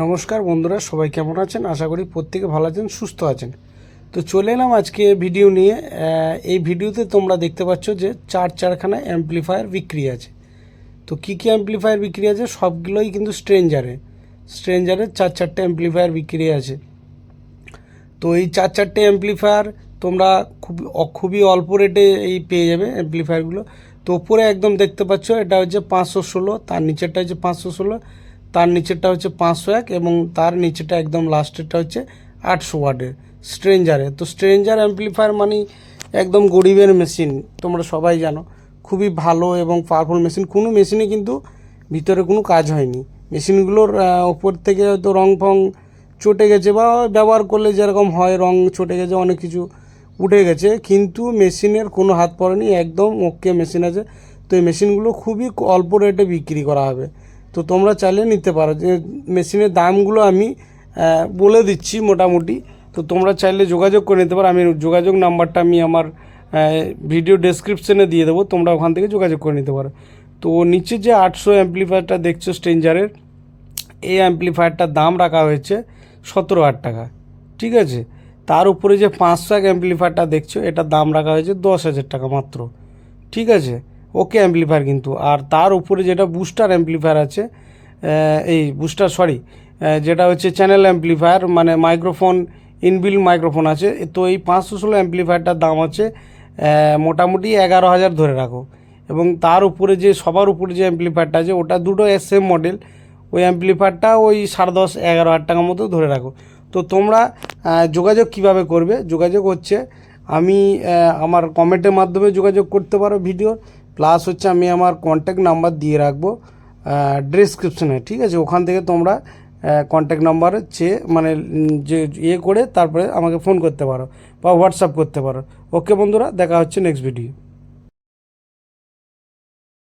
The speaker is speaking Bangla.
নমস্কার বন্ধুরা, সবাই কেমন আছেন? আশা করি প্রত্যেকে ভালো আছেন, সুস্থ আছেন। তো চলে এলাম আজকে ভিডিও নিয়ে। এই ভিডিওতে তোমরা দেখতে পাচ্ছ যে চারখানা অ্যাম্পলিফায়ার বিক্রি আছে। তো কী কী অ্যাম্পলিফায়ার বিক্রি আছে? সবগুলোই কিন্তু স্ট্রেঞ্জারের চারটে অ্যাম্পলিফায়ার বিক্রি আছে। তো এই চারটে অ্যাম্পলিফায়ার তোমরা খুবই অল্প রেটে পেয়ে যাবে অ্যাম্পলিফায়ারগুলো। তো ওপরে একদম দেখতে পাচ্ছ, এটা হচ্ছে 516, তার নিচেরটা হচ্ছে 516, তার নিচেরটা হচ্ছে 501 এবং তার নিচেরটা একদম লাস্টেরটা হচ্ছে 800 ওয়াটের স্ট্রেঞ্জারে। তো স্ট্রেঞ্জার অ্যাম্পলিফায়ার মানে একদম গরিবের মেশিন, তোমরা সবাই জানো। খুবই ভালো এবং পাওয়ারফুল মেশিন। কোনো মেশিনে কিন্তু ভিতরে কোনো কাজ হয়নি। মেশিনগুলোর ওপর থেকে হয়তো রং ফং চটে গেছে বা ব্যবহার করলে যেরকম হয়, রং চটে গেছে, অনেক কিছু উঠে গেছে, কিন্তু মেশিনের কোনো হাত পড়েনি, একদম ওকে মেশিন আছে। তো এই মেশিনগুলো খুবই অল্প রেটে বিক্রি করা হবে। তো তোমরা চাইলে নিতে পারো। যে মেশিনের দামগুলো আমি বলে দিচ্ছি মোটামুটি, তো তোমরা চাইলে যোগাযোগ করে নিতে পারো। আমি যোগাযোগ নাম্বারটা আমি আমার ভিডিও ডেসক্রিপশনে দিয়ে দেবো, তোমরা ওখান থেকে যোগাযোগ করে নিতে পারো। তো নিচে যে 800 অ্যাম্পলিফায়ারটা দেখছো স্ট্রেঞ্জারের, এই অ্যাম্পলিফায়ারটার দাম রাখা হয়েছে 17,000 টাকা, ঠিক আছে। তার উপরে যে 501 অ্যাম্পলিফায়ারটা দেখছো, এটার দাম রাখা হয়েছে 10,000 টাকা মাত্র, ঠিক আছে। ওকে অ্যাম্পলিফায়ার কিন্তু। আর তার উপরে যেটা বুস্টার অ্যাম্পলিফায়ার আছে, যেটা হচ্ছে চ্যানেল অ্যাম্পলিফায়ার, মানে মাইক্রোফোন, ইনবিল্ট মাইক্রোফোন আছে। তো এই 516 অ্যাম্পলিফায়ারটার দাম আছে মোটামুটি 11,000 ধরে রাখো। এবং তার উপরে যে সবার উপরে যে অ্যাম্পলিফায়ারটা আছে, ওটা দুটো সেম মডেল, ওই অ্যাম্পলিফায়ারটা ওই 10,500-11,000 টাকার মতো ধরে রাখো। তো তোমরা যোগাযোগ কিভাবে করবে? যোগাযোগ হচ্ছে আমি আমার কমেন্টের মাধ্যমে যোগাযোগ করতে পারো ভিডিওর, প্লাস হচ্ছে আমি আমার কন্ট্যাক্ট নাম্বার দিয়ে রাখবো ডেসক্রিপশনে, ঠিক আছে। ওখান থেকে তোমরা কন্ট্যাক্ট নাম্বারে মানে যে করে তারপরে আমাকে ফোন করতে পারো বা হোয়াটসঅ্যাপ করতে পারো। ওকে বন্ধুরা, দেখা হচ্ছে নেক্সট ভিডিও।